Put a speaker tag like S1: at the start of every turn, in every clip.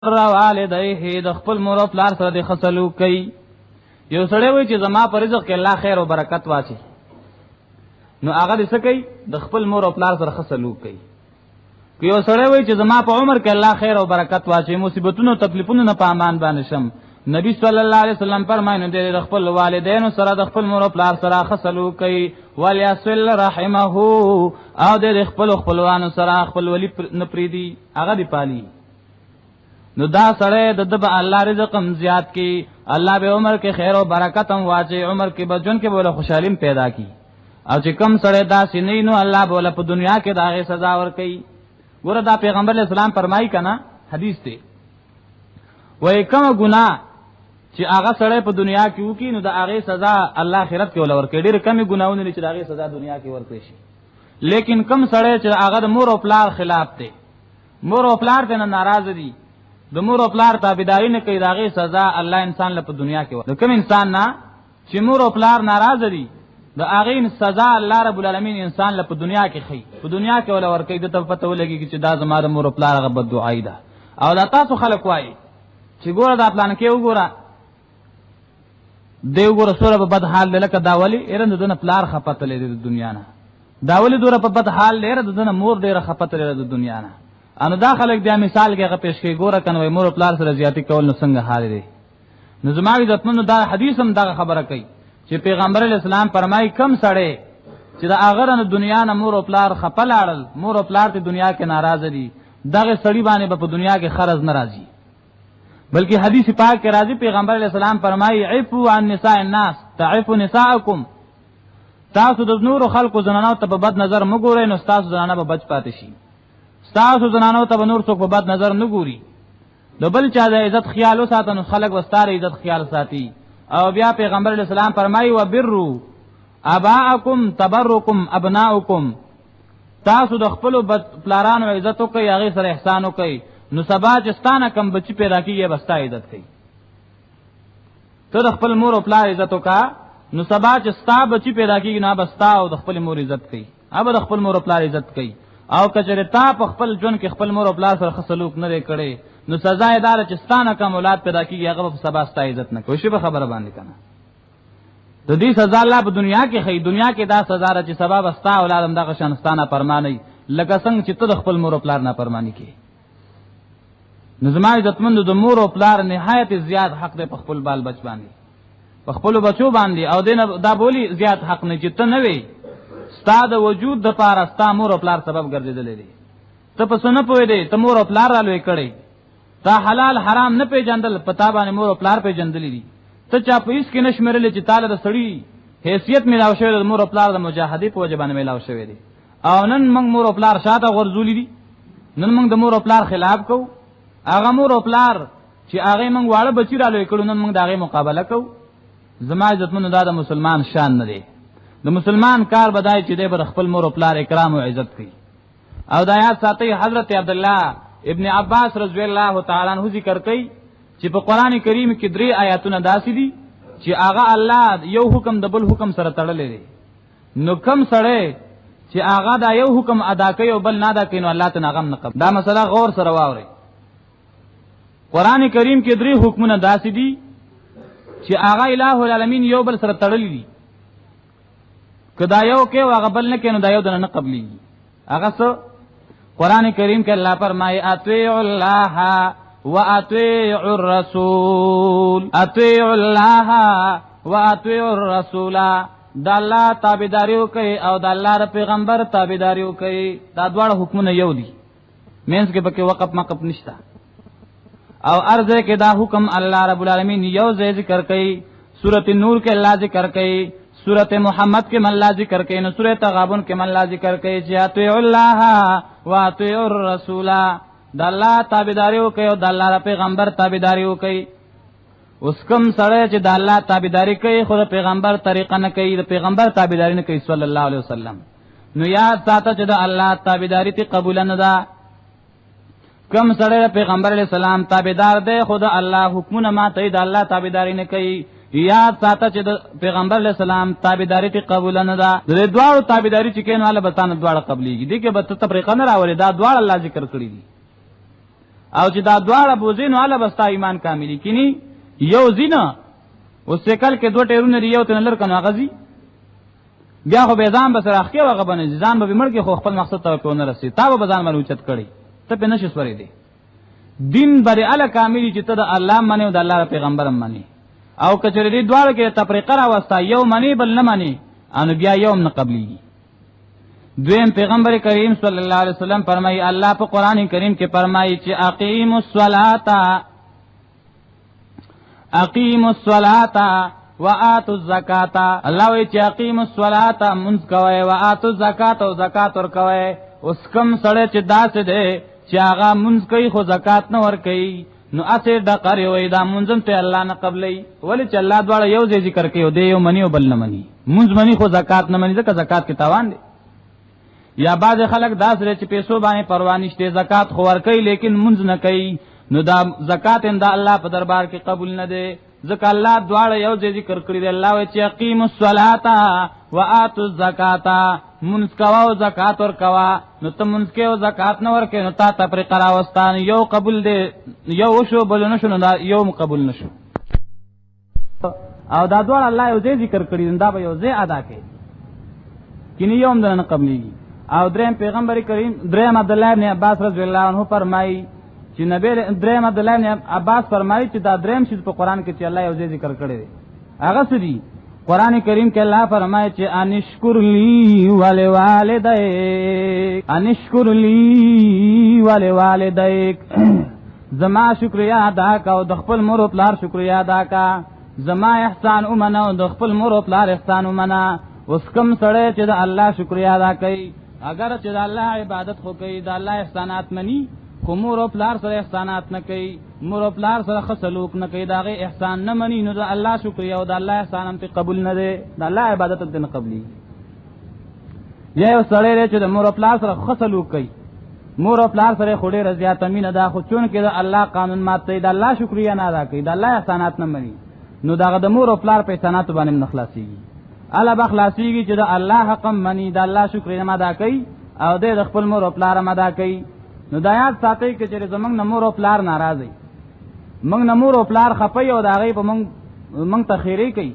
S1: والديه د خپل مور او پلار سره د خصلو کوي. یو سړی وای چې زما په رزق کې الله خیر او برکت واچي، نو هغه دې څه کوي؟ د خپل مور او پلار سره خصلو کوي. که یو سړی وای چې زما په عمر کې الله خیر او برکت واچي، مصیبتونو تکلیفونو نه په امان باندې شم، نبی صلی الله علیه وسلم فرمایي د خپل والدینو سره د خپل مور او پلار سره خصلو کوي. وليصل رحمه، او د خپل خپلوانو سره خپل ولی نه پریدي، هغه دی پالي. نو دا سړی د دب الله رزق هم زیات کی، الله به عمر کې خیر او برکت هم واچي، عمر کې بجون کې بوله خوشحالیم پیدا کی. او چې کم سړی دا سینې نو الله بوله په دنیا کې داغه سزا ور کوي. ګوره دا پیغمبر اسلام فرمایي کنا حدیث ته، وای کوم ګناه چې هغه سړی په دنیا کې وکي نو د هغه سزا الله آخرت کې ول ور کوي. ډېر کمی ګناونه چې د هغه سزا دنیا کې ور کوي شي. لیکن کم سړی چې هغه د مور او پلار خلاف دی، مور او پلار ته ناراض دي، د مور او پلار تابعداري نه کوي، داغه سزا الله انسان له په دنیا کې ورکړي. کوم انسان نه چې مور او پلار ناراض دي، د هغه سزا الله رب العالمین انسان له په دنیا کې خي، په دنیا کې ولا ورکړي. د ته پته ولګي چې دا زما د مور او پلار غبد دعای ده. او دا تاسو خلک وایي چې ګوره دا پلان کې وګوره دیو ګوره سره په بد حال لکه دا ولی ایرند دنه پلار خپته لري د دنیا نه، دا ولی دوره په بد حال لري د دنه مور ډیره خپته لري د دنیا نه. انو دا خلک د مثال کې غو پیش کوي، ګوره کنه مور او پلار سره زیاتی کول نو څنګه حال دی. نو زماوی عزتمنو دا حدیث هم دا خبره کوي چې پیغمبر اسلام فرمایي کم سړی چې دا اگر نه دنیا نه مور او پلار خپل اړل، مور او پلار ته دنیا کې ناراض دي، دغه سړی باندې په دنیا کې خرج ناراضي. بلکې حدیث پاک کې راځي پیغمبر اسلام فرمایي عفو عن نساء الناس تعفو نساءکم، تاسو د نور خلقو زنانو ته په بد نظر مګورئ نو تاسو زنانه به بچ پاتې شي. تاسو زنانو ته نور څوک په بد نظر نه ګوري، نو بل چا د عزت خیال وساتئ نو خلق وستاره عزت خیال ساتي. او بیا پیغمبر اسلام فرمایي وبروا اباءکم تبرکم ابناؤکم، تاسو د خپل پلارانو عزت وکړئ، هغه سره احسان وکړئ، نو سبا چې ستانه کم بچی پیدا کیږي بستا عزت کوي. ته د خپل مور او پلار عزت وکړه، نو سبا چې ستا بچی پیدا کیږي نه بستا او د خپل مور عزت کوي، اوبه د خپل مور او پلار عزت کوي. او کچره تا په خپل ژوند کې خپل مور او پلار سره خصلوک نه کړي، نو سزا یې دار چې ستانه کم اولاد پیدا کیږي، هغه په سبا ستا عزت نه کوي. شی به خبره باندې کنه د دې سزا الله په دنیا کې خي، دنیا کې دا سزا را چې سبا ستا اولاد هم دغه شانستانه پرماني، لکه څنګه چې ته د خپل مور او پلار نه پرمانی کوي. نظام عزتمند د مور او پلار نهایت زیات حق دی په خپل بال بچ باندې، په خپل بچو باندې. او دینه دا بولی زیات حق نه چې ته نه وي، ستا د وجود د پاره ستا مور او پلار سبب ګرځیدل دي. ته په سن پوي دي، ته مور او پلار را لوي کړي، تا حلال حرام نه پیژندل، پتا باندې مور او پلار پیژندل دي. ته چا په هیڅ کې نشمرل چې تعالی د سړی حیثیت ملاو شوی د مور او پلار د مجاهدی په وجه باندې ملاو شوی دي. او نن موږ مور او پلار شاته غرزولې دي، نن موږ د مور او پلار خلاف کوو. هغه مور او پلار چې هغه موږ واړه بچی را لوي کړو، نن موږ دغه مقابله کوو. زما عزتمنو دا د مسلمان شان نه دی. د مسلمان کار بدای چې د خپل مور او پلار اکرام او عزت کوي. او دا آیات ساتي حضرت عبد الله ابن عباس رضی الله تعالی عنہ ذکر کوي چې په قران کریم کې 3 آیاتونه داسې دي چې هغه الله یو حکم د بل حکم سره تړلې دي. نو کم سره چې هغه دا یو حکم ادا کوي او بل نه ادا کوي، نو الله ته نغم نه قبل. دا مسله غور سره واوري. قران کریم کې 3 حکمونه داسې دي چې هغه الٰه العالمین یو بل سره تړلې دي. کدا یو کې هغه بل نه کینو، دا یو دنه نه قبلي. هغه څه قران کریم کې الله فرمایي اطیع الله واطیع الرسول، اطیع الله واطیع الرسول، د الله تابعداریو کوي او د الله پیغمبر تابعداریو کوي. دا دواړه حکمونه یو دي، مینس کې پکې وقف مقف نشته. او ارزه کې دا حکم الله رب العالمین یو ځای ذکر کوي، سورۃ نور کې الله ذکر کوي، سورۃ محمد کې الله ذکر کوي، نو سورۃ تغابن کې الله ذکر کوي چې اطیع الله واطیع الرسول، د الله تابعداریو کوي او د الله پیغمبر تابعداریو کوي. اوس کوم سره چې د الله تابعداري کوي خو د پیغمبر طریقه نه کوي، د پیغمبر تابعداري نه کوي صلی الله علیه وسلم، نو یاد ساته چې د الله تابعداري ته قبول نه ده. کم سره پیغمبر علیہ السلام تابعدار دی خو د الله حکمونه ماته د الله تابعداري نه کوي. یاد ساته چې د پیغمبر علیہ السلام تابعداري ته قبول نه ده. د دوړو تابعداري چې کین والا بتانه دواړه قبليږي. دي کې به ته تفریقه نه راولي، دا دواړه الله ذکر کړی دي. او چې دا دواړه بوزینو اله بستا ایمان کاملی کینی یو زینا وسکل کې دوه ټیرونه ریو ته نلر کنه غزي بیا خو به ځان بسره اخکې وغه باندې ځان به مړ کې خو خپل مقصد ته پونه رسي تا به ځان باندې اوچت کړي ته په نشي سوري دي دین بری اله کاملی چې ته د الله منی او د الله پیغمبر منی او کچری دې دواړه کې تفریقه را وستا یو منی بل نه منی ان بیا یوم نه قبلی دویم پیغمبر کریم صلی الله علیه وسلم فرمایي الله په قران کریم کې فرمایي چې اقیموا الصلاة وآتوا الزکات الله وی چې اقیموا الصلاة منځ کوي وآتوا الزکات او زکات ور کوي اوس کم سره چې داسې ده چې هغه منځ کوي خو زکات نه ور کوي نو اسه د قری وای دا منځم ته الله نه قبلې ولی چې الله دواړه یو ځای ذکر کوي او دی یو منی او بل نه منی منځ منی خو زکات نه منی ځکه زکات کې تاوان دی یا بعض خلک دا سره چې پیسو باندې پروا نشته زکات خو ور کوي لیکن منځ نه کوي نو دا زکات انده الله په دربار کې قبول نه دی ځکه الله دواړه یو ځای ذکر کړی دی الله وی چې اقیموا الصلاة وآتوا الزکات منځ کوا او زکات ور کوا نو ته منځ کې او زکات نه ور کې نو تا ته پر قراوستان یو قبول دی یو شو بل نه شو نو دا یو قبول نشو او دا دواړه الله یو ځای ذکر کړی دا به یو ځای ادا کوي کینی یوم نه قبلېږي او دریم پیغمبر کریم دریم عبد الله ابن عباس رضی الله عنه فرمایي چې نبی دریم عبد الله ابن عباس فرمایي چې دا دریم شی په قران کې چې الله یو ځای ذکر کړی دی هغه څه دی قران کریم کې الله فرمایي چې انشکر لی والوالدیک زما شکریا ادا کا او د خپل مور او پلار شکریا ادا کا زما احسان ومنه او د خپل مور او پلار احسان ومنه اوس کوم سره چې د الله شکریا ادا کوي اگر چې د الله عبادت خو کوي د الله احسانات مني خو مور او پلار سره احسانات نه کوي مور او پلار سره خسلوک نه کوي داغه احسان نه مني نو د الله شکریا او د الله احسان هم قبول نه دي د الله عبادت هم نه قبلي یو سره چې د مور او پلار سره خسلوک کوي مور او پلار سره خوري رضایت امین ادا خو چون کې د الله قانون ماته د الله شکریا نه ادا کوي د الله احسانات نه مني نو داغه د مور او پلار په احسانات باندې نخلاصيږي الله بخلاصيږي چې د الله حق مني د الله شکریا نه ادا کوي او د خپل مور او پلار ادا کوي نو دا یاد ساتي چې زمنګ نمور او پلار ناراضي موږ نمور او پلار خپي او دا غي په موږ تخیری کوي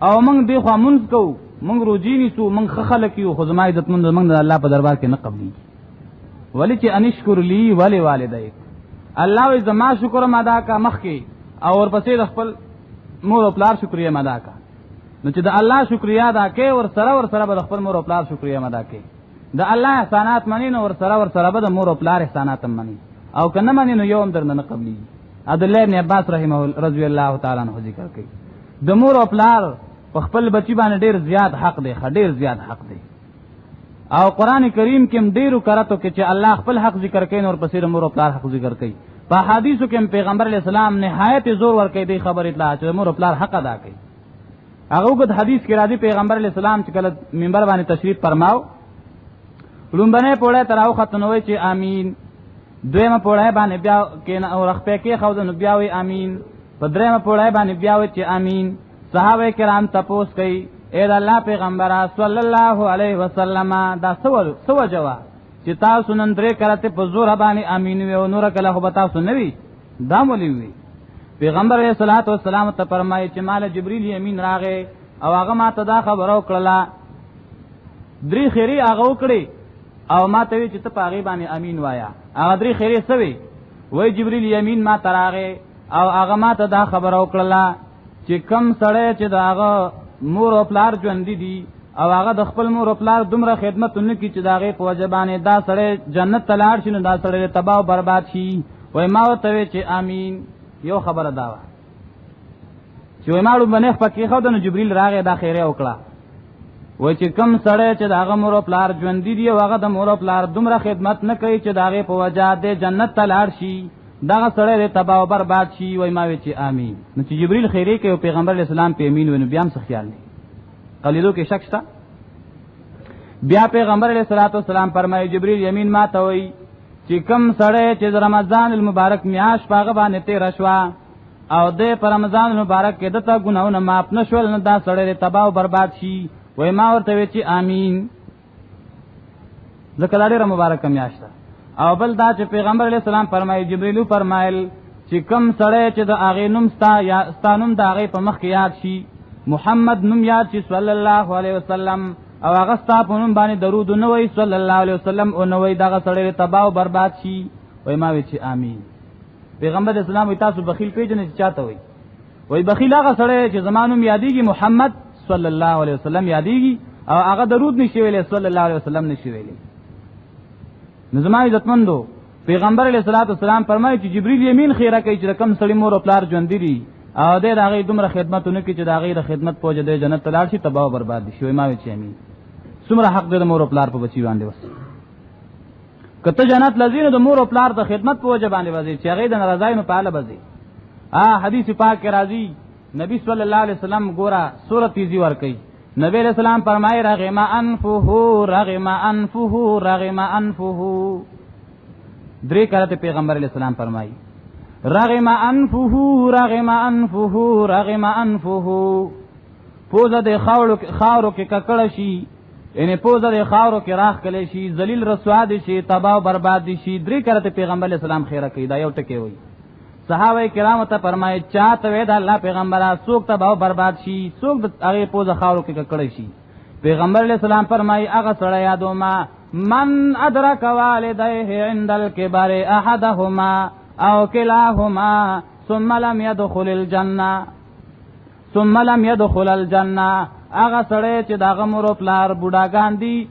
S1: او موږ دی خو مونږ کو موږ روجي نیسو موږ خلک یو خو زما عزت مند موږ د الله په دربار کې نه قبلي ولی چې انشکر لی ولی والدیک الله وي زما شکر ادا کا مخ کې او ورپسې د خپل مور او پلار شکریا ادا کا نو چې د الله شکریا ادا کې ور سره به د خپل مور او پلار شکریا ادا کې د الله احسانات منی نو ور سره به د مور او پلار احسانات منی او کنه منی نو یوم درنه نه قبلي عبد الله ابن عباس رحمه الله رضی الله تعالی عنہ ذکر کوي د مور او پلار په خپل بچی باندې ډیر زیات حق دی ډیر زیات حق دی او قران کریم کې ډیرو کراتو کې چې الله خپل حق ذکر کوي نو پسې مور او پلار حق ذکر کوي په حدیثو کې پیغمبر علی السلام نهایت زور ور کوي د خبر اطلاع چې مور او پلار حق ادا کوي هغه وګد حدیث کې راځي پیغمبر علی السلام چې کله منبر باندې تشریف فرماو لومبنه پوره تراو ختنوي چې امين دویمه پوره باندې بیا کې او رخپه کې خو نو بیا وي امين په دریمه پوره باندې بیا وي چې امين صحابه کرام تپوس کوي اے الله پیغمبر صلی الله علیه وسلم دا سو جواب چې تاسو نن درې کرته په زور باندې امين وي او نور کله خو تاسو نه وي دا مولوي وي پیغمبر علیه الصلاۃ والسلام ته فرمایي چې مال جبرئیل یمین راغې او هغه ما ته دا خبرو کړله درې خيري هغه وکړي او ما ته وی چې ته پاغي باندې امين وایا هغه درې خیره سوي وای جبرئیل یمین ما تراغه او هغه ما ته دا خبر او کړلا چې کم سړی چې داغه مور او پلار ژوند دي او هغه د خپل مور او پلار دومره خدمت نکړي چې داغه په وجبانه دا سړی جنت تلاړ شي نو دا سړی تباہ او برباد شي وای ما ته وی چې امين یو خبره دا و چې وای مالو باندې پکې خو د جبرئیل راغه دا خیره وکړه وای چې کم سړی چې داغه مور او پلار ژوند دي او هغه د مور او پلار دومره خدمت نه کوي چې داغه په وجه د جنت تلاړ شي دا سړی تباہ او برباد شي وای ما وی چې امين نو چې جبرئیل خیره کوي پیغمبر اسلام په امين ونه بیا هم څه خیال نه قلیلو کې شک شته بیا پیغمبر علیہ الصلوۃ والسلام فرمایي جبرئیل یمین ما ته وای چې کم سړی چې رمضان المبارک میاش پاغه باندې تیر شوا او د رمضان المبارک کې دته ګناونه معاف نشول نه دا سړی تباہ او برباد شي وای ما ورته وی چې امين ذکر لري مبارک میاشت او بل دا چې پیغمبر علیہ السلام فرمایي جبرئیل فرمایل چې کم سړی چې د هغه نوم ستا نوم د هغه په مخ کې یاد شي محمد نوم یاد شي صلی الله علیه وسلم او هغه ستا په نوم باندې درود نه وای صلی الله علیه وسلم او نه وای دغه سړی تباہ او برباد شي وای ما وی چې امين پیغمبر اسلام وی تاسو بخیل پیژنې چاته وای بخیل هغه سړی چې زمانوم یادېږي محمد صلی الله علیه وسلم یادېږي او هغه درود نشي ویلې صلی الله علیه وسلم نشي ویلې نو زما عزتمندو پیغمبر علیہ الصلوۃ والسلام فرمایي چې جبرئیل یمین خیره کوي چې کم سړی مور او پلار ژوند دي او د هغه دومره خدمتونه کوي چې د هغه خدمت پوجا د جنت تلار شي تباہ او برباد شي ما وی چې امين څومره حق د مور او پلار په بچی باندې وس کته جنت لذین د مور او پلار د خدمت پوجا باندې وځي چې هغه د ناراضاینو په اړه وځي حدیث پاک کې راځي نبی صلی الله علیه وسلم ګورا سورۃ تیزی ور کوي نبی علیہ السلام فرمایي رغم انفه رغم انفه رغم انفه درې کړه پیغمبر علیہ السلام فرمایي رغم انفه رغم انفه رغم انفه پوزه د خاورو کې ککړ شي یعنی پوزه د خاورو کې راخ کله شي ذلیل رسوا دي شي تباہ او برباد دي شي درې کړه پیغمبر علیہ السلام خیره کوي دا یو ټکی وي صحابه کرام ته فرمایي چاته وې دا الله پیغمبره څوک تباہ او برباد شي څوک د هغه پوزه خاورو کې ککړ شي پیغمبر علیہ السلام فرمایي هغه سړی یادو ما من ادرک والديه عند الكبر احدهما او كلاهما ثم لم يدخل الجنه هغه سړی چې داغه مور او پلار بوډاګان دي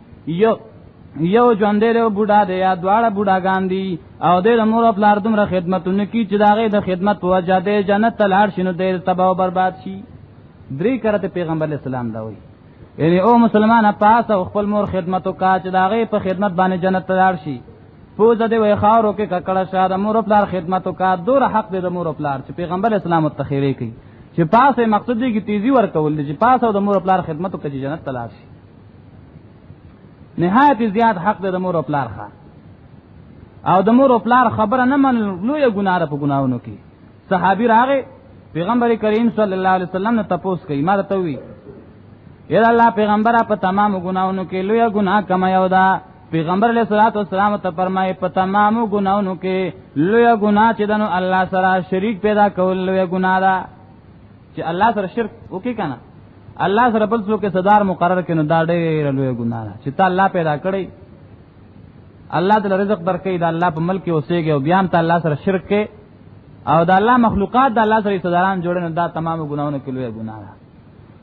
S1: یو ژوند دی بوډا دی یا دواړه بوډاګان دي او د مور او پلار دومره خدمتونه کوي چې داغه د خدمت په وجه د جنت ته لاړ شي نو د تباہ او برباد شي درې کړه پیغمبر اسلام دا وایي یعنی او مسلمان پاس او خپل مور خدمتو کا چې داغه په خدمت باندې جنت ته لاړ شي پوزه دی وای خاورو کې ککړه شاده مور او پلار خدمتو کا دور حق دی د مور او پلار چې پیغمبر اسلام متخیری کوي چې پاسه مقصد دی کې تیزی ورکول دي چې پاسه د مور او پلار خدمتو کې جنت ته لاړ شي نهایت زیات حق دی د مور او پلار ښا او د مور او پلار خبره نه من لوی ګناه په ګناونو کې صحابي راغی پیغمبر کریم صلی الله علیه وسلم نه تپوس کوي ما ته وی یا الله پیغمبره په تمام ګناونو کې لوی ګناه کما یو دا پیغمبر علیہ الصلوۃ والسلام ته فرمایي په تمام ګناونو کې لوی ګناه چې دنو الله سره شریک پیدا کول لوی ګناه ده چې الله سره شرک وکي کنه الله سره بل څوک صدر مقرر کینو دا ډېر لوی ګناه ده چې ته الله پیدا کړی الله دې رزق درکې دا الله په ملک اوسېږي او بیا ته الله سره شرک کې او دا الله مخلوقات د الله سره صدران جوړنه دا تمام ګناونو کې لوی ګناه ده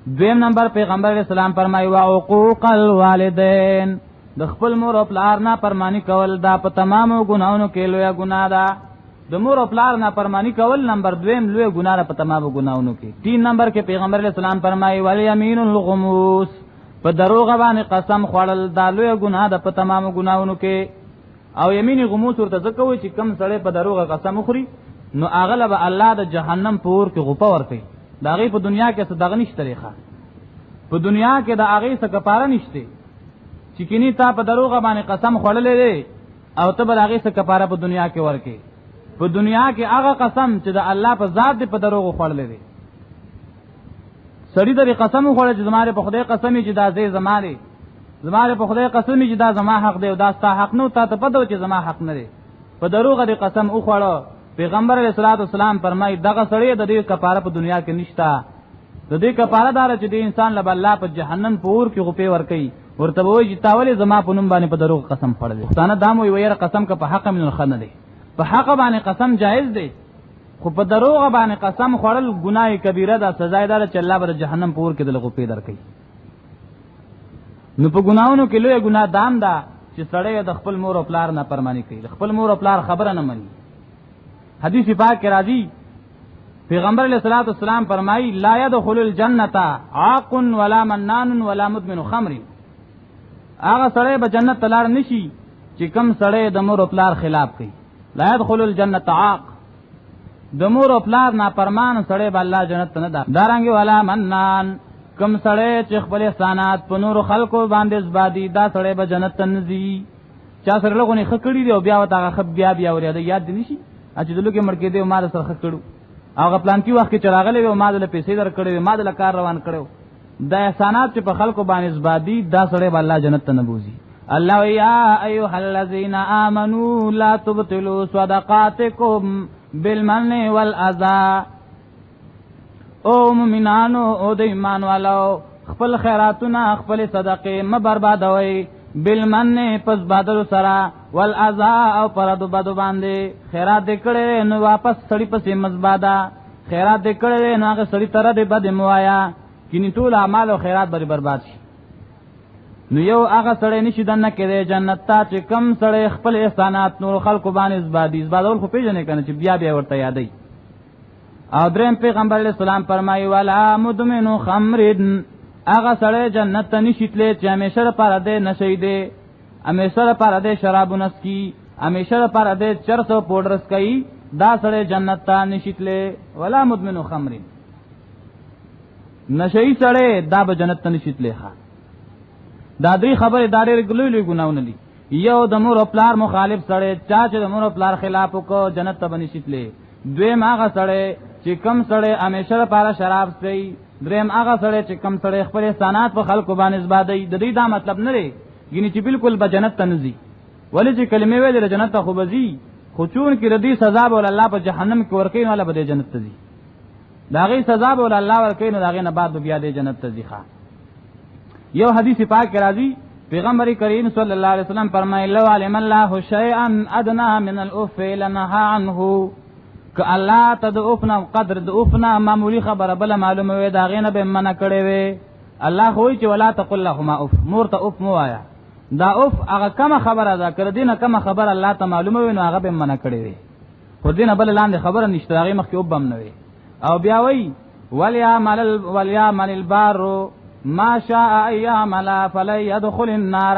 S1: دویم نمبر پیغمبر علیہ السلام فرمایي وعقوق الوالدین د خپل مور او پلار نه پرمانی کول دا په تمامو ګناونو کې لوی ګناه ده د مور او پلار نه پرمانی کول نمبر دویم لوی ګناه په تمامو ګناونو کې 3 نمبر کې پیغمبر علیہ السلام فرمایي والیمین الغموس په دروغ باندې قسم خوړل دا لوی ګناه ده په تمامو ګناونو کې او یمین غموس ورته ځکوي چې کم سړی په دروغ قسم خوري نو اغلب الله د جهنم پور کې غوپه ورته دا غي په دنیا کې څه دغه نشته طریقه په دنیا کې دا هغه څه کفاره نشته چې کینی تا په دروغ باندې قسم خوړلې دی او ته بل هغه څه کفاره په دنیا کې ورکې په دنیا کې هغه قسم چې د الله په ذات په دروغ خوړلې دی سړی د قسم خوړل چې زماره په خدای قسم چې دا زې زماره په خدای قسم چې دا زما حق دی او دا ستا حق نو ته په دو چې زما حق نه دی په دروغ د قسم او خوړو پیغمبر علیہ الصلوۃ والسلام فرمایي دغه سړی د دې کفاره په دنیا کې نشتا د دې کفاره دار چې د انسان له الله په جهنم پور کې غپې ور کوي ورته وایي چې تاولې زما په نوم باندې په دروغ قسم خوړل ختانه دام وي وير قسم کا په حق من خنه دی په حق باندې قسم جائز دی خو په دروغ باندې قسم خوړل ګناه کبیره ده سزا دار چې الله به جهنم پور کې د غپې در کوي نو په ګناونو کې لوی ګناه دام ده چې سړی د خپل مور او پلار نه پرمانی کوي خپل مور او پلار خبره نه مني حدیث پاک کې راځي پیغمبر علیہ الصلوۃ والسلام فرمایي لا يدخل الجنه عاق ولا منان ولا مدمن خمر هغه سړی به جنت ته لاړ نشي چې کم سړی د مور او پلار خلاف کوي لا يدخل الجنه عاق د مور او پلار نافرمان سړی به الله جنت ته نه دارانګي ولا منان کم سړی چې خپل احسانات په نور خلکو باندې زبادي دا سړی به جنت ته نه ځي چا سره لغونی خکړی دی او بیا وتا خب بیا وریا یاد نشي چې دلته مړ کې دی ما سره خکړو هغه پلان کې وخت کې چراغلې او ما د پیسې در کړې ما د کار روان کړو د احسانات چې په خلکو باندې زبادي دا سړی به الله جنت ته نه بوزي الله یا ایها الذین آمنوا لا تبطلوا صدقاتکم بالمن والاذى. او مومنانو او د ایمان والو خپل خیراتونه خپل صدقې مبربادوي بالمن پس بادل سرا والاذى او پر دو بدو باندې. خیرات دکړې نو واپس سړی پسې مزبادا، خیرات دکړې نو هغه سړی تر دې بد موایا کینی ټول اعمال او خیرات بری برباد شي. نو یو هغه سړی نشي دنه کېږي جنت ته چې کم سړی خپل احسانات نور خلکو باندې زبادول خو پیژنې کنه چې بیا بیا ورته یادای. او دریم پیغمبر علیہ السلام فرمایي والا مدمنو خمرن، هغه سړی جنت ته نشي تللی چې همیشه لپاره دې نشي دی، همیشه لپاره دې شرابونه سکي، همیشه لپاره دې چرس او پودر سکي، دا سړی جنت ته نشي تللی. ولا مدمنو خمرن، نشئی سړی دا به جنت ته نشي تللی. دا دې خبره دارې ګلوي ګناونه دي. یو د مور او پلار مخالف سړی چا چې د مور او پلار خلاف وکړو جنت ته بنشي تللی. دویم هغه سړی چې کم سړی همیشه لپاره شراب سکي. دریم هغه سړی چې کم سړی خپل احسانات په خلکو باندې زبادي. د دې دا مطلب نه دی ګینه چې بالکل به جنت ته نزي، ولې چې کلمې ویلې جنت ته خو بزي، خو چون کې ردی سزا به الله په جهنم کې ورکوي، ولا به جنت ته ځي. دا غي سزا به الله ورکوي، نو دا غي نه بعد بیا د جنت ته ځي. یو حدیث پاک کې راځي پیغمبر کریم صلی الله علیه وسلم فرمایي لو علم الله شیئا ادنى من الاف لنهى عنه. ک الله ته د اوفنا قدر د اوفنا معمولی خبره بل معلومه وي دا غینه به منع کړي وي. الله خو چې ولا تقل لهما اوف، مور ته اوف مو آیا. دا اوف هغه کوم خبره ده کړ دینه کوم خبره الله ته معلومه وي نو هغه به منع کړي وي. خو دینه بل لاندې خبره نشته هغه مخکې وبم نه وي. او بیا وی ولیا مل البار ما شاء ایعمل فلی يدخل النار.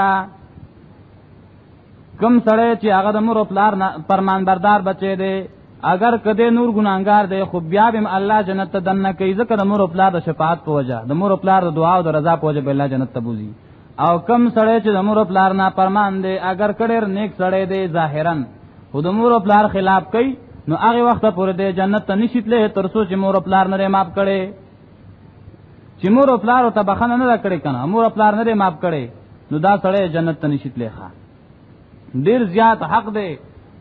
S1: کم سړی چې هغه د مور او پلار فرمان بردار بچی دی، اگر کده نور ګناګار دی خو بیا به الله جنت ته دنه کوي، ځکه د مور او پلار د شفاعت په وجه، د مور او پلار د دعا او د رضا په وجه به الله جنت ته بوزي. او کم سړی چې د مور او پلار نه فرمان دی، اگر کډیر نیک سړی دی ظاهرا خو د مور او پلار خلاف کوي، نو هغه وخت پورې د جنت ته نشیتله تر څو چې مور او پلار نه معاف کړي. چې مور او پلار ته بخنه نه کړي کنه، مور او پلار نه معاف کړي، نو دا سړی جنت ته نشیتله. ډیر زیات حق دی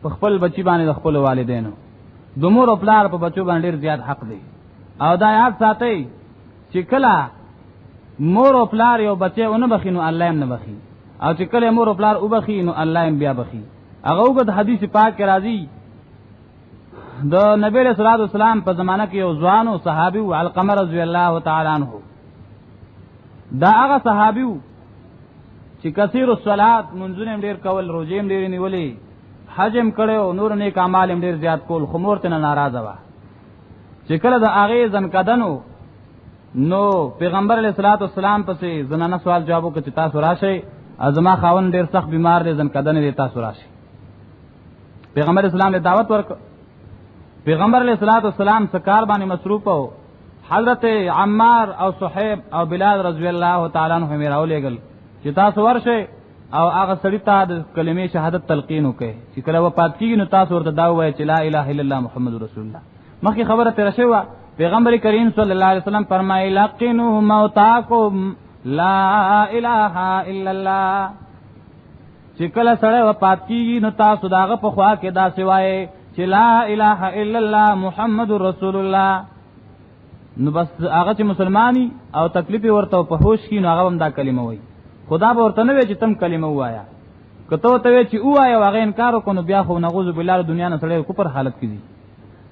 S1: په خپل بچی باندې د خپل والدینو، د مور او پلار په بچو باندې ډیر زیات حق دی. او دا یاد ساتئ چې کله مور او پلار یو بچي اون بخینو الله هم نه بخي، او چې کله مور او پلار او بخي نو الله هم بیا بخي. هغه وګد حدیث پاک کې راځي د نبی صلی الله علیه وسلم په زمانہ کې یو ځوان او صحابي او علقمه رضی الله تعالی عنہ. دا هغه صحابي چې کثیر الصلات منځونه ډیر کول، روزې ډیر نیولې، حجم کړو، نور نیک اعمال ډیر زیات کول، خو مور ته ناراضه و. چې کله د هغه ځن کدنو نو پیغمبر علیہ الصلوۃ والسلام پسې زنانه سوال جواب وکړ چې تاسو راشئ، ازما خاون ډیر سخت بیمار دی، ځن کدن دی، تاسو راشئ. پیغمبر اسلام له دعوت ورک. پیغمبر علیہ الصلوۃ والسلام سکار باندې مصروف او حضرت عمار او صہیب او بلال رضی الله تعالی عنهم راولېګل چې تاسو ورشئ او هغه سړی ته د کلمې شهادت تلقین وکړي. چې کله وفات کیږي نو تاسو ورته دا وایي چې لا اله الا الله محمد رسول الله. مخکې خبره تیر شوی، پیغمبر کریم صلی الله علیه وسلم فرمایي لقنوا موتاکم لا اله الا الله. چې کله سړی وفات کیږي نو تاسو داغه په خوا کې دا سوایي چې لا اله الا الله محمد رسول الله. نو بس هغه چې مسلمانی او تکلیف ورته په هوش کې نو هغه هم دا کلمه وایي. خدا به ورته نه وي چې تم کلمه وایا، کته ته وی چې وایا هغه انکار وکړو بیا خو نعوذ بالله دنیا نه سړی کوپر حالت کې دي.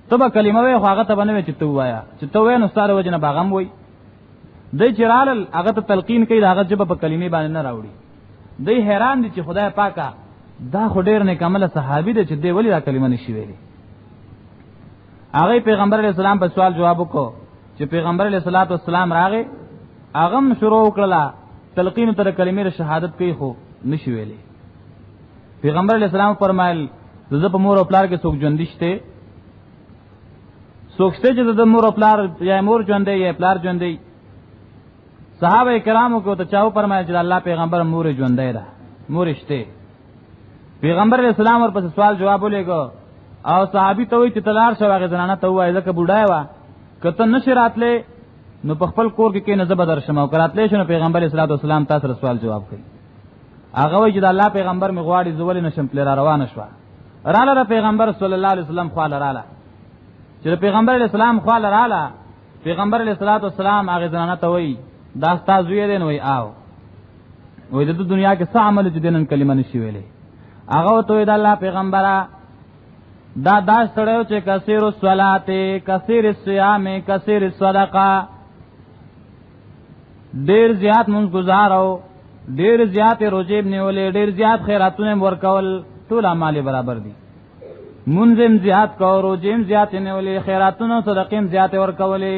S1: تبه کلمه وای خو هغه ته بنوي چې تو وایا، چې تو وای نو ستاره وجنه باغم وای. دای چرال هغه ته تلقین کوي، هغه جبه په کلمې باندې نه راوړي. دای حیران دي چې خدای پاکه دا خو ډیر نه کمل صحابي دي چې دی ولی دا کلمه نشي ویلي. هغه پیغمبر علیہ السلام په سوال جواب وکړو چې پیغمبر علیہ الصلوۃ والسلام راغی، هغه شروع وکړه تلقین تر کلمې شهادت کوي خو نشي ویلي. پیغمبر علیہ السلام فرمایل زه په مور او پلار کې څوک ژوندشته، څوک شته چې د مور او پلار یا مور ژوندې یا پلار ژوندې. صحابه کرامو کو ته چاو فرمایل چې الله پیغمبر مور ژوندې ده، مور شته. پیغمبر علیہ السلام ورپسې سوال جواب ولېګو او صحابي ته وی چې تلار شو هغه زنانه ته وای ځکه بوډای و، کته نشی راتله نو په خپل کور کې نه زبر درشم او کراتلې شنو. پیغمبر اسلام والسلام تاسو سوال جواب کړي هغه وی چې د الله پیغمبر می غواړي زول نشم پلي را روان شو رااله پیغمبر صلی الله علیه وسلم خو رااله چې پیغمبر علیه السلام خو رااله پیغمبر علیه الصلاۃ والسلام هغه زنانه ته وی دا استاد وی دین وی آو وی د دنیا کې څه عمل چې دینن کلمه نشي ویلې هغه ته د الله پیغمبره دا داس سره چې کثیر الصلات کثیر الصيام کثیر الصدقه ډیر زیات مونږ گزارو ډیر زیات روزې نیولې ډیر زیات خیراتونه ورکول ټول اعمال برابر دي منځم زیات کو روزې زیات نیولې خیراتونه صدقې زیات ورکولې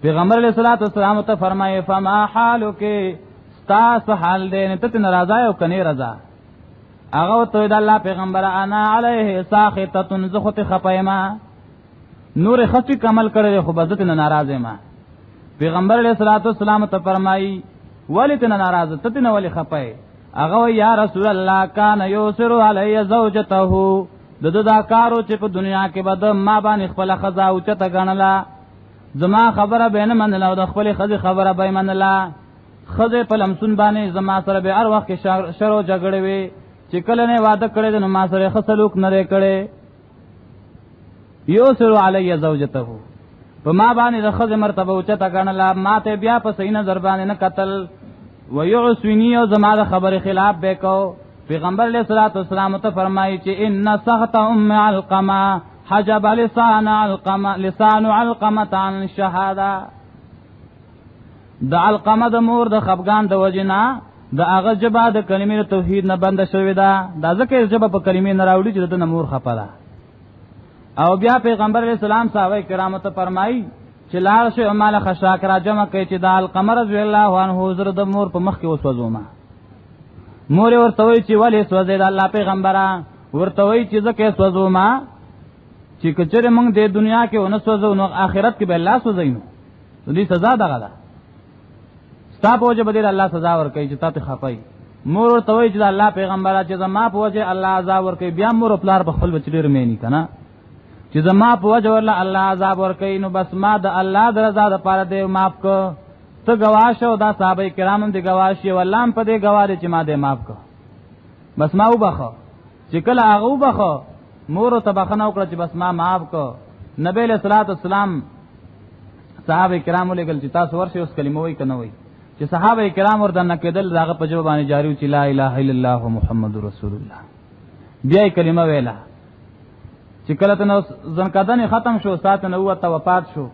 S1: پیغمبر علیہ الصلوۃ والسلام ته فرمایي فما حالک تاسو حال دې ته ناراضه او کني رضا هغه ته د الله پیغمبر انا علیه ساخطه زخت خپایما نور خفي کمل کړي خو بذت نه ناراضه ما پیغمبر علیہ الصلوۃ والسلام ته فرمایي ولته ناراضه ته نه ولي خپای هغه یا رسول الله کان یوسر علی زوجته دا کارو چې په دنیا کې بد ما باندې خپل خزا او چته غنلا زما خبره بینه منله او د خپل خزي خبره به منله خزه په لمسون باندې زما سره به هر وخت شرو جګړه وي چې کله نه وعده کړی نو ما سره خسلوک نه کړي یوسر علی زوجته په ما باندې د خزه مرتبه او چته غنلا ما ته بیا په سینه زربانه نه قتل ويعصني او زما د خبر خلاف وکاو پیغمبر علیہ الصلوۃ والسلام ته فرمایي چې ان سخط ام علقمه حجب لسان علقمه عن الشهاده د علقمه د مور د خفغان د وجنا د هغه جبا د کلمې توحید نه بند شوې ده دا ځکه جبا په کلمې نه راوړي چې د مور خپله او بیا پیغمبر علیہ السلام صحابه کرام ته فرمایي چې لار شي مال خشاک را جمع کوي چې د القمر رضی الله عنه حضور د مور په مخ کې وسوځوما مور ورته وی چې ولی سوځي د الله پیغمبره ورته وی چې ځکه سوځوما چې کچره موږ د دنیا کې ونه سوځو نو آخرت کې به الله سوځینو دې سزا دغه ده ستا په وجه بدل الله سزا ورکړي چې تاسو خپای مور ورته وی چې د الله پیغمبره چې زما په وجه الله عذاب ورکړي بیا مور خپل په خپل بچی ډیر مېنی کنه چې زما په وجه ورله الله عذاب ورکړي نو بس ما د الله د رضا لپاره دې معاف کو ته گواش او دا صحابه کرام دې گواش او الله په دې گواهه چې ما دې معاف کو بس ما وبخو چې کله هغه وبخو مور ته بخنه وکړه چې بس ما معاف کو نبی له صلوات والسلام صحابه کرام له ګل چې تاسو ورشه اوس کلمه وای کنه وای چې صحابه کرام ورته کېدل داغه په جواب باندې جاری چې لا اله الا الله محمد رسول الله بیا کلمه ویلا چې کله ته ځنکدن ختم شو سات نه وته وفات شو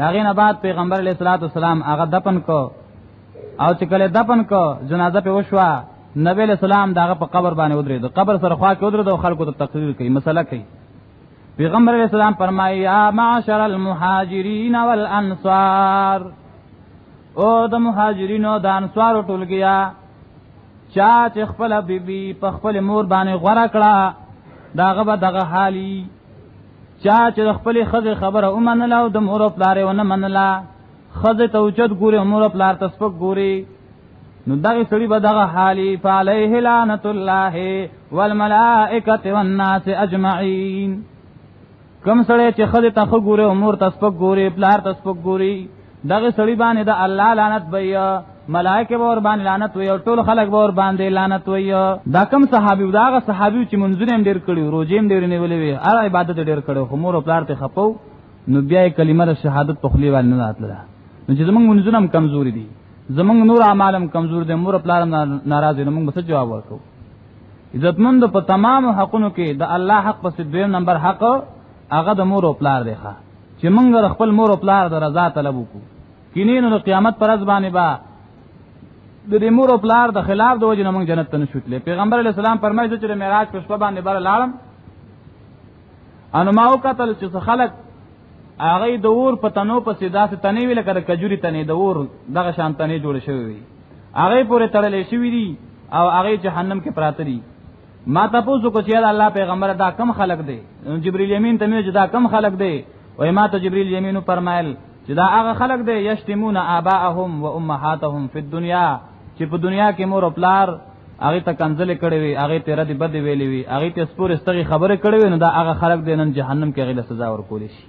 S1: داغه نه بعد پیغمبر علیہ الصلوۃ والسلام هغه دفن کو او چې کله دفن کو جنازه په وشوا نبی علیہ السلام داغه په قبر باندې ودرېد قبر سره خوا کې ودرېد او خلکو ته تقریر کوي مسله کوي پیغمبر علیہ السلام فرمایي یا معاشر المهاجرین والانصار او د مهاجرین او د انصار ټولګیا چا چې خپل بیبي په خپل مور باندې غوړه کړه داغه به دغه حالي چا چې خپل خزه خبره ومنله او د مور او پلار ونه منله خزه ته اوچت ګوري مور او پلار تسپک ګوري نو دغه سړي به دغه حالي فعليه لعنت الله والملائکه والناس اجمعين کوم سړی چې خزه ته خو ګوري مور تسپک ګوري پلار تسپک ګوري دغه سړي باندې د الله لعنت بیا ملائکه ور باندې لعنت وي او ټول خلک ور باندې لعنت وي دا کوم صحابي داغه صحابي چې منځونه ډیر کړي روزیم ډیر نیولې وي هر عبادت ډیر کړي خو مور او پلار ته خپو نو بیا کلمه د شهادت په خلی باندې نه راتله نو چې زمونږ منځونه هم کمزوري دي زمونږ نور اعمالم کمزور دي مور او پلار هم ناراض دي موږ به جواب ورکو عزتمند په تمام حقونو کې د الله حق په دویم نمبر حق هغه د مور او پلار دی ښا چې موږ خپل مور او پلار د رضا طلب وکړو کینې نو قیامت پر ځبانه با د دې مور او پلار د خلاف د وجه موږ جنت ته نشوتلې پیغمبر علی السلام فرمایي چې معراج په شپه باندې بار لاړم انو ما وکتل چې خلک هغه د اور په تنو په سیدا سے تنې ویل کړه کجوري تنې د اور دغه شان تنې جوړ شوی وي هغه پورې تړلې شوی دي او هغه جهنم کې پراته دي ما تاسو کو چې الله پیغمبر دا کم خلق دی جبرئیل امین ته چې دا کم خلق دی وای ما ته جبرئیل امین فرمایل چې دا هغه خلق دی یشتمون آباءهم و امهاتهم فی الدنیا چې په دنیا کې مور او پلار هغه ته کنځل کړي وي هغه ته رد بد ویلي وي هغه ته سپور استغی خبره کړي وي نو دا هغه خلق دی نن جهنم کې غیله سزا ورکول شي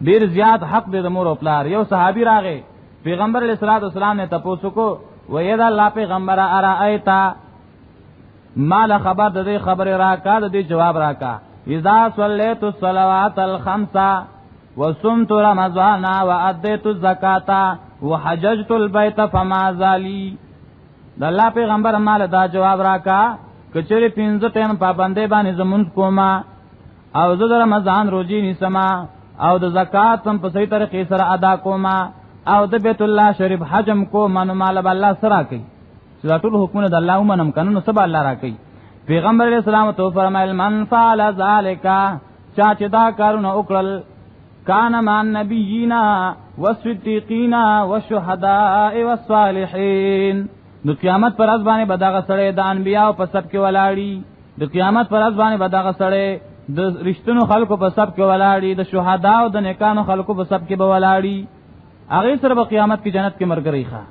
S1: ډیر زیات حق دی د مور او پلار یو صحابي راغی پیغمبر علیہ الصلوۃ والسلام نے تاسو کو و اذا الله پیغمبر ارایتا مال خبر د دې خبر راکا د دې جواب راکا اذا صلیت الصلوات الخمس وصمت رمضان واديت الزکات وحججت البيت فما زالي د الله پیغمبر مال دا جواب راکا کچری 15 ټیم پابندې باندې زمون کوما او زه د رمضان روزي نیسما او د زکات هم په صحیح طریقې سره ادا کوما او د بیت الله شریف حجم کو منو مال الله سره کوي چې دا ټول حکمونه د الله ومنم کنه سبا الله را کوي پیغمبر علیہ السلام تو فرمایل من فعل ذلک چا چې دا کارونه وکړل کان مع النبیین والصدیقین والشهداء والصالحین د قیامت پر ورځ باندې بداغه سره د انبیاء په سب کې ولاړی د قیامت پر ورځ باندې بداغه سره د رښتینو خلکو په سب کې ولاړی د شهدا او د نیکانو خلکو په سب کې به ولاړی هغه سره په قیامت کې جنت کې مرګري ښه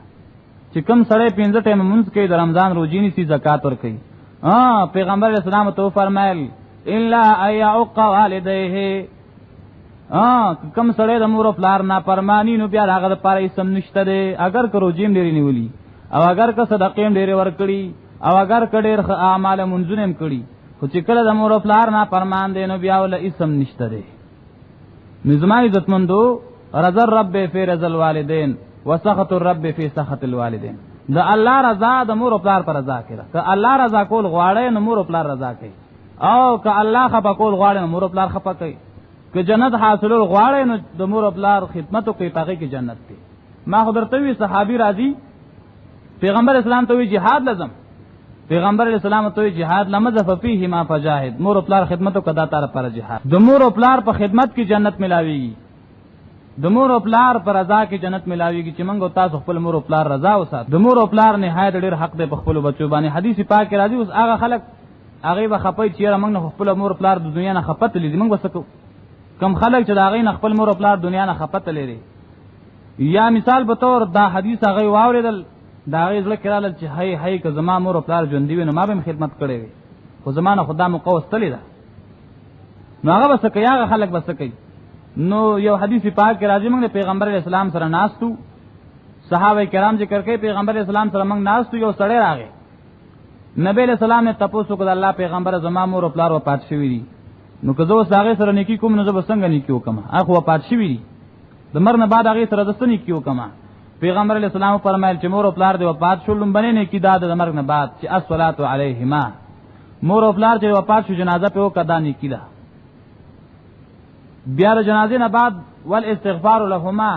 S1: چې کم سره 15 ټیم مونږ کې د رمضان روزي نيسي زکات ور کوي پیغمبر اسلام تو فرمایل الا ايعق والديه کم سره د مور پلار نه پرمانی نو بیا هغه د پاره سم نشته دی اگر که روزیم ډیری نیولی او اگر که صدقې ډیری ور کړی او اگر که ډیر اعمال منځونه کړی خو چې کله د مور پلار نه پرمان دی نو بیا ول اسم نشته دی نظام عزتمندو رضا الرب فی رضا الوالدین وسخط الرب فی سخط الوالدین د الله رضا د مور او پلار پر رضا کړه که الله رضا کول غواړي نو مور او پلار رضا کوي او که الله خپه کول غواړي نو مور او پلار خپه کوي که جنت حاصلول غواړي نو د مور او پلار خدمت کوي پاګه کې جنت دی ما خبرته وی صحابي راضي پیغمبر اسلام ته وی jihad لازم پیغمبر اسلام ته وی jihad لمذ فيه ما فجاهد مور او پلار خدمت او کدا تر پر jihad د مور او پلار په خدمت کې جنت ملاويږي د مور او پلار پر رضا کې جنت ملاويږي چې موږ تاسو خپل مور او پلار رضا وسات د مور او پلار نهایت ډېر حق دی په خپل بچو باندې حدیث پاک کې راځي اوس هغه خلک هغه به خپای چې موږ خپل مور او پلار د دنیا نه خپت لیدي موږ وسکو کم خلک چې دا هغه خپل مور او پلار دنیا نه خپت لري یا مثال به تور دا حدیث هغه واوریدل دا هغه ځل کړه چې هي هي که زما مور او پلار ژوند دی نو ما به خدمت کړې وي خو زمانه خدا مو قوس تلی دا نو هغه بس کوي هغه خلک بس کوي نو یو حدیث پاک کې راځي موږ پیغمبر اسلام سره ناستو صحابه کرام ذکر کوي پیغمبر اسلام سره موږ ناستو یو سړی راغی نبی له سلام نه تاسو کو د الله پیغمبر زما مور او پلار و پات شوی دي نو که زه ساغه سره نیکی کوم نو زه بسنګ نیکی وکم هغه و پات شوی دي د مرنه بعد هغه سره د سنی کیو کما پیغمبر علیہ السلام فرمایل چې مور او پلار دی وفات شولم بنې نه کی دا د مرګ نه بعد چې الصلات علیهما مور او پلار چې وفات شو جنازه په وکدا نه کیدا بیا د جنازې نه بعد ول استغفار لهما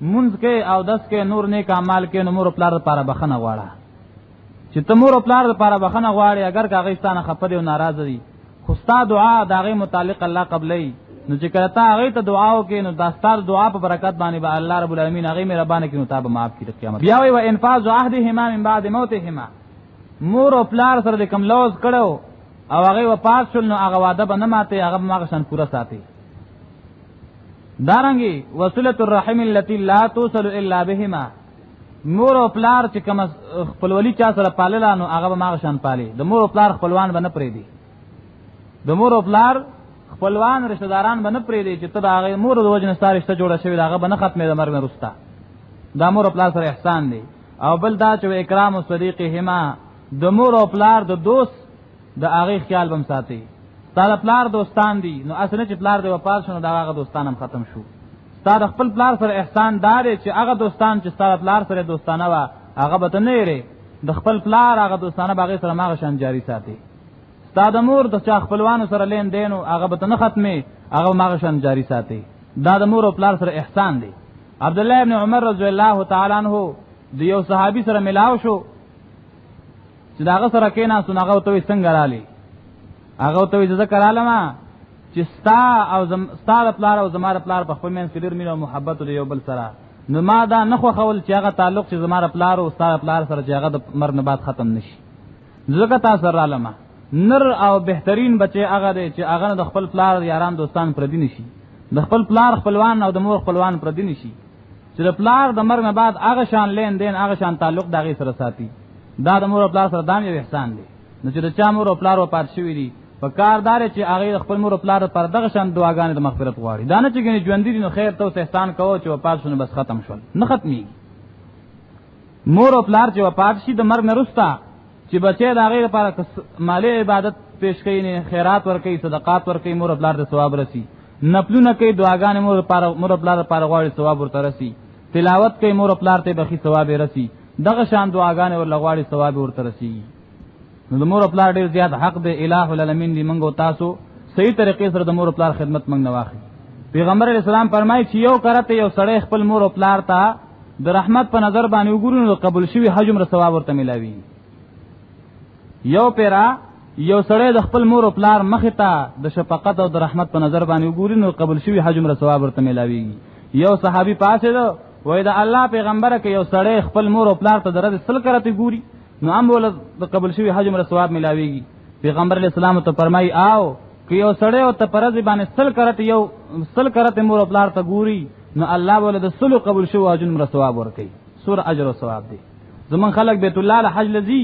S1: منځ کې او دس کې نور نیک اعمال کې نور او پلار لپاره بخنه غواړه چې ته مور او پلار لپاره بخنه غواړي اگر کاغستانه خپه دي او ناراضه دي خو ستا دعا داغه متعلق الله قبلې نو چې کله تا هغه ته دعا وکې نو داستار دعا په برکت باندې به الله رب العالمین هغه مهربانه کړي نو تاب معاف کړي قیامت بیا وی و انفاذ عهدهما من بعد موتهما مور او پلار سره د کوم لوز کړو او هغه وفات شول نو هغه وعده به نه ماته هغه ماغه شان پورا ساتي دارنګي وصله الرحم التي لا توصل الا بهما مور او پلار چې کوم خپلولي چا سره پالل نو هغه به ماغه شان پالي د مور او پلار خپلوان به نه پرې دي د مور او پلار خپلوان رشتہ داران باندې پرې دي چې ته د هغه مور د وجنه ستاره رشتہ جوړه شوی داغه باندې ختمه د مرګ نه رستا د مور او پلار سره احسان دی او بل دا چې اکرام او صدیقهما د مور او پلار د دوست د هغه خیال بم ساتي ستاره پلار دوستان دي نو اسنه چې پلار د وفات شونه دا هغه دوستان هم ختم شو ستاره خپل پلار سره احسان دار چې هغه دوستان چې ستاره پلار سره دوستانه وا هغه به نه لري د خپل پلار هغه دوستانه باغې سره ماغه شان جاری ساتي دا د مور د چا خپلوانو سره لین دینو هغه به نه ختمه هغه ماغه شان جاری ساتي دا د مور او پلار سره احسان دی عبد الله ابن عمر رضی الله تعالی عنہ د یو صحابي سره ملاو شو چې داغه سره کینا سنغه ته څنګه رالی هغه ته ذکر علما چې ستا د پلار او زماره پلار په خپل منځ کې ډیر مینه او محبت دی یو بل سره نو ما دا نه خو خول چې هغه تعلق چې زماره پلار او ستا پلار سره چې هغه د مرګ نه بعد ختم نشي ځکه تاسو را علما نر او بهترین بچي هغه دی چې هغه د خپل پلار یاران دوستان پر دي نشي د خپل پلار خپلوان او د مور خپلوان پر دي نشي چې د پلار د مرګ نه بعد هغه شان لین دین هغه شان تعلق دغه سره ساتي دا د مور او پلار سره دام یو احسان دی نو چې د چا مور او پلار و پات شوی دي په کاردار چې هغه خپل مور او پلار پر دغه شان دعاګانې د مغفرت غواړي دا نه چې ګنې ژوند دي نو خیر ته احسان کوو چې و پات شونه بس ختم شول نه ختمي مور او پلار چې وفات شي د مرګ نه رستا چې بچي د هغه لپاره مالی عبادت پیش کوي نه خیرات ور کوي صدقات ور کوي مور او پلار د ثواب رسی نفلونه کوي دعاګانې مور او پلار لپاره غواړي ثواب ورته رسی تلاوت کوي مور او پلار ته بخي ثواب رسی دغه شان دعاګانې ور لغواړي ثواب ورته رسی نو د مور او پلار ډیر زیات حق دی الٰه العالمین دی منګو تاسو صحیح طریقې سره د مور او پلار خدمت منګ نه واخلي پیغمبر اسلام فرمایي چې یو کرته یو سړی خپل مور او پلار ته د رحمت په نظر باندې وګوري نو قبول شوی حج عمره ثواب ورته ملاوي یو پیرا یو سړی د خپل مور او پلار مخ ته د شفقت او د رحمت په نظر باندې وګوري نو قبول شوی حج عمره ثواب ورته ملاوي یو صحابي پاسه ده وای دا الله پیغمبره کې یو سړی خپل مور او پلار ته درته سل کرته ګوري نو هم ول د قبول شوی حج عمره ثواب ملاويږي پیغمبر اسلام ته فرمای آو که یو سړی او ته پرځ باندې سل کرته مور او پلار ته ګوري نو الله ول د سلو قبول شوی حج عمره ثواب ورکي سور اجر او ثواب دی زمون خلک بیت الله الحج لذي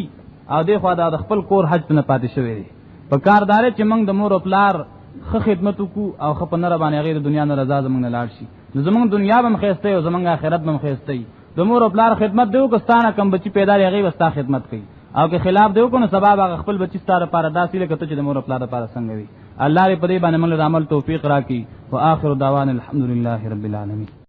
S1: او دی خو د خپل کور حج نه پاتې شوی دی په کاردار چې موږ د مور او پلار خه خدمت وکړو او خه په نره باندې غیر دنیا نه رضا زمونږ نه لاړ شي نو زمونږ دنیا به مخېسته او زمونږ آخرت به مخېسته د مور او پلار خدمت دیو کستانه کم بچی پیدا لري وستا خدمت کوي او که خلاف دیو کو نو سبب هغه خپل بچی ستاره لپاره داسې لکه ته چې د مور او پلار لپاره څنګه وي الله دې په دې باندې موږ عمل توفیق راکړي واخر دعوانا الحمدلله رب العالمین.